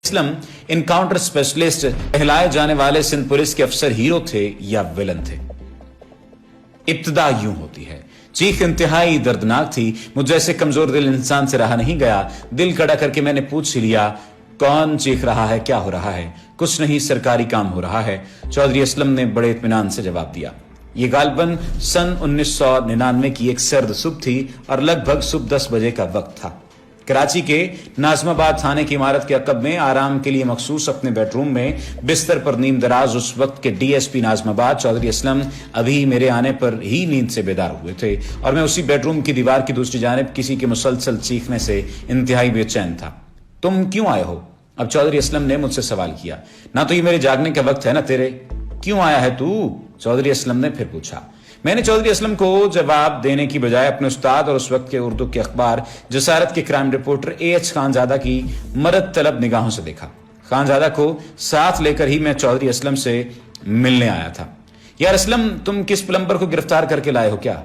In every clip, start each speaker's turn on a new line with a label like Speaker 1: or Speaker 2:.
Speaker 1: Aslam encounter specialist کہلائے جانے والے سندھ پولیس کے افسر ہیرو تھے یا ویلن تھے؟ ابتدا یوں ہوتی ہے۔ چیخ انتہائی دردناک تھی، مجھ جیسے کمزور دل انسان سے رہا نہیں گیا۔ دل کڑا کر کے میں نے پوچھ لیا، کون چیخ رہا ہے، کیا ہو رہا ہے؟ کچھ نہیں، سرکاری کام ہو رہا ہے، چودھری اسلم نے بڑے اطمینان سے جواب دیا۔ یہ غالباً سن 1999 کی ایک سرد صبح تھی اور لگ بھگ صبح 10 بجے کا وقت تھا۔ کراچی کے ناظم آباد تھانے کی عمارت کے عقب میں آرام کے لیے مخصوص اپنے بیڈ روم میں بستر پر نیم دراز اس وقت کے ڈی ایس پی ناظم آباد چودھری اسلم ابھی میرے آنے پر ہی نیند سے بیدار ہوئے تھے، اور میں اسی بیڈ روم کی دیوار کی دوسری جانب کسی کے مسلسل چیخنے سے انتہائی بے چین تھا۔ تم کیوں آئے ہو؟ اب چودھری اسلم نے مجھ سے سوال کیا۔ نہ تو یہ میرے جاگنے کا وقت ہے نہ تیرے۔ کیوں آیا ہے تو؟ چودھری اسلم نے پھر پوچھا۔ میں نے چودھری اسلم کو جواب دینے کی بجائے اپنے استاد اور اس وقت کے اردو کے اخبار جسارت کے crime reporter A H Khanzada کی مرد طلب نگاہوں سے دیکھا۔ خانزادہ کو ساتھ لے کر ہی میں چودھری اسلم سے ملنے آیا تھا۔ یار اسلم، تم کس پلمبر کو گرفتار کر کے لائے ہو کیا؟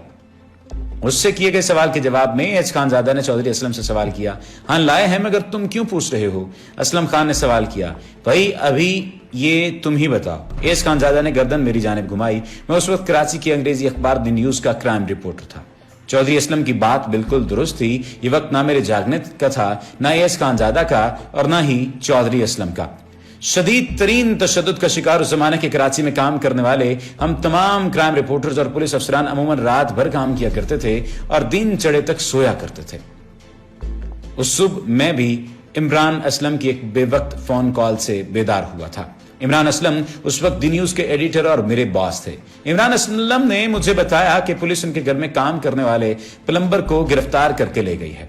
Speaker 1: اس سے کیے گئے سوال کے جواب میں ایچ خانزادہ نے چودھری اسلم سے سوال کیا۔ ہاں لائے ہیں، مگر تم کیوں پوچھ رہے ہو؟ اسلم خان نے سوال کیا۔ بھائی ابھی یہ تم ہی بتاؤ۔ ایچ خانزادہ نے گردن میری جانب گھمائی۔ میں اس وقت کراچی کی انگریزی اخبار دی نیوز کا کرائم رپورٹر تھا۔ چودھری اسلم کی بات بالکل درست تھی، یہ وقت نہ میرے جاگنے کا تھا، نہ ایچ خانزادہ کا، اور نہ ہی چودھری اسلم کا۔ شدید ترین تشدد کا شکار اس زمانے کے کراچی میں کام کرنے والے ہم تمام کرائم رپورٹرز اور پولیس افسران عموماً رات بھر کام کیا کرتے تھے اور دن چڑھے تک سویا کرتے تھے۔ اس صبح میں بھی عمران اسلم کی ایک بے وقت فون کال سے بیدار ہوا تھا۔ عمران اسلم اس وقت دی نیوز کے ایڈیٹر اور میرے باس تھے۔ عمران اسلم نے مجھے بتایا کہ پولیس ان کے گھر میں کام کرنے والے پلمبر کو گرفتار کر کے لے گئی ہے۔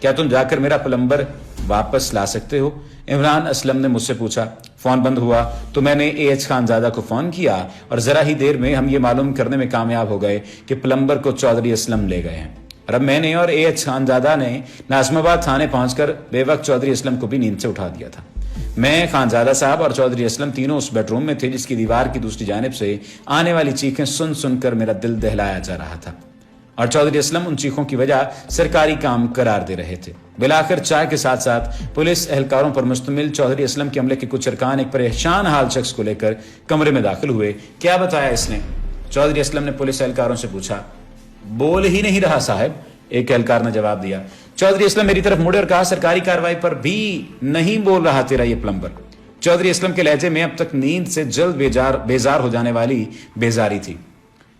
Speaker 1: کیا تم جا کر میرا پلمبر واپس لا سکتے ہو؟ عمران اسلم نے مجھ سے پوچھا۔ فون بند ہوا تو میں نے اے ایچ خانزادہ کو فون کیا اور ذرا ہی دیر میں ہم یہ معلوم کرنے میں کامیاب ہو گئے کہ پلمبر کو چودھری اسلم لے گئے ہیں۔ اور اب میں نے اور اے ایچ خانزادہ نے ناظم آباد تھانے پہنچ کر بے وقت چودھری اسلم کو بھی نیند سے اٹھا دیا تھا۔ میں، خانزادہ صاحب اور چودھری اسلم تینوں اس بیڈ روم میں تھے جس کی دیوار کی دوسری جانب سے آنے والی چیخیں سن سن کر میرا دل دہلایا جا رہا تھا، اور چودھری اسلم ان چیخوں کی وجہ سرکاری کام قرار دے رہے تھے۔ بلاخر چائے کے ساتھ ساتھ پولیس اہلکاروں پر مشتمل چودھری اسلم کے عملے کے کچھ ارکان ایک پریشان حال شخص کو لے کر کمرے میں داخل ہوئے۔ کیا بتایا اس نے؟ چودھری اسلم نے پولیس اہلکاروں سے پوچھا۔ بول ہی نہیں رہا صاحب، ایک اہلکار نے جواب دیا۔ چودھری اسلم میری طرف مڑے اور کہا، سرکاری کارروائی پر بھی نہیں بول رہا تیرا یہ پلمبر۔ چودھری اسلم کے لہجے میں اب تک نیند سے جلد بیزار ہو جانے والی بیزاری تھی۔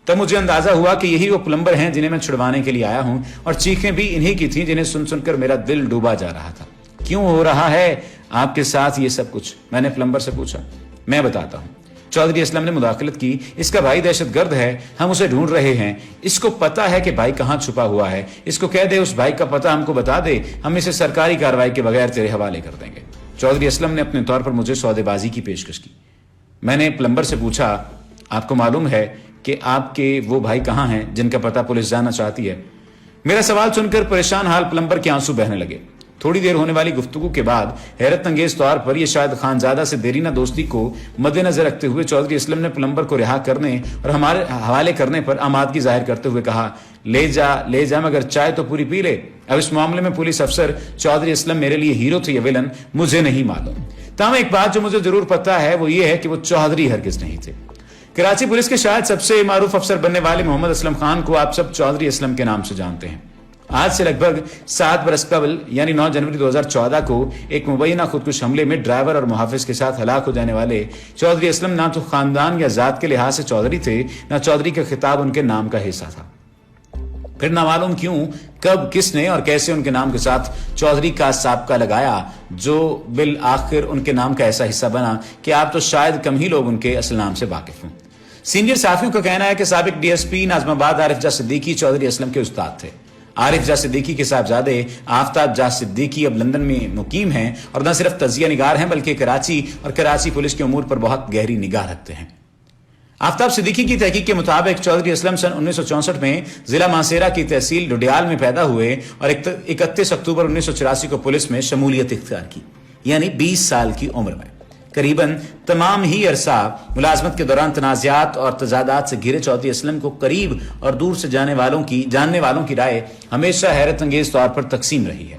Speaker 1: تب مجھے اندازہ ہوا کہ یہی وہ پلمبر ہیں جنہیں میں چھڑوانے کے لیے آیا ہوں، اور چیخیں بھی انہی کی تھیں جنہیں سن سن کر میرا دل ڈوبا جا رہا تھا۔ کیوں ہو رہا ہے آپ کے ساتھ یہ سب کچھ؟ میں نے پلمبر سے پوچھا۔ میں بتاتا ہوں۔ چودھری اسلم نے مداخلت کی۔ اس کا بھائی دہشت گرد ہے، ہم اسے ڈھونڈ رہے ہیں۔ اس کو پتا ہے کہ بھائی کہاں چھپا ہوا ہے، اس کو کہہ دے اس بھائی کا پتہ ہم کو بتا دے، ہم اسے سرکاری کارروائی کے بغیر تیرے حوالے کر دیں گے۔ چودھری اسلم نے اپنے طور پر مجھے سودے بازی کی پیشکش کی۔ میں نے پلمبر سے پوچھا، آپ کو معلوم ہے کہ آپ کے وہ بھائی کہاں ہیں جن کا پتہ پولیس جاننا چاہتی ہے؟ میرا سوال سن کر پریشان حال پلمبر کے آنسو بہنے لگے۔ تھوڑی دیر ہونے والی گفتگو کے بعد حیرت انگیز طور پر یہ شاید خانزادہ سے دیرینہ دوستی کو مد نظر رکھتے ہوئے چودھری اسلم نے پلمبر کو رہا کرنے اور ہمارے حوالے کرنے پر آمادگی ظاہر کرتے ہوئے کہا، لے جا مگر چائے تو پوری پی لے۔ اب اس معاملے میں پولیس افسر چودھری اسلم میرے لیے ہیرو تھے یا ویلن مجھے نہیں معلوم، تاہم ایک بات جو مجھے ضرور پتہ ہے وہ یہ ہے کہ وہ چودھری ہرگز نہیں تھے۔ کراچی پولیس کے شاید سب سے معروف افسر بننے والے محمد اسلم خان کو آپ سب چودھری اسلم کے نام سے جانتے ہیں۔ آج سے لگ بھگ 7 برس قبل یعنی 9 جنوری 2014 کو ایک مبینہ خودکش حملے میں ڈرائیور اور محافظ کے ساتھ ہلاک ہو جانے والے چودھری اسلم نہ تو خاندان یا ذات کے لحاظ سے چودھری تھے، نہ چودھری کا خطاب ان کے نام کا حصہ تھا۔ پھر نہ معلوم کیوں، کب، کس نے اور کیسے ان کے نام کے ساتھ چودھری کا سابقہ لگایا، جو بالآخر ان کے نام کا ایسا حصہ بنا کہ آپ تو شاید کم ہی لوگ ان کے اصل نام سے واقف ہوں۔ سینئر صحافیوں کا کہنا ہے کہ سابق ڈی ایس پی ناظم آباد عارف جاہ صدیقی چودھری اسلم کے استاد تھے۔ عارف جاہ صدیقی کے صاحبزادے آفتاب جاہ صدیقی اب لندن میں مقیم ہیں اور نہ صرف تجزیہ نگار ہیں بلکہ کراچی اور کراچی پولیس کے امور پر بہت گہری نگاہ رکھتے ہیں۔ آفتاب صدیقی کی تحقیق کے مطابق چودھری اسلم سن 1964 میں ضلع مانسیرہ کی تحصیل ڈڈیال میں پیدا ہوئے اور 31 اکتوبر 1984 کو پولیس میں شمولیت اختیار کی، یعنی 20 سال کی عمر میں۔ قریباً تمام ہی عرصہ ملازمت کے دوران تنازعات اور تضادات سے گھرے چودھری اسلم کو قریب اور دور سے جاننے والوں کی رائے ہمیشہ حیرت انگیز طور پر تقسیم رہی ہے۔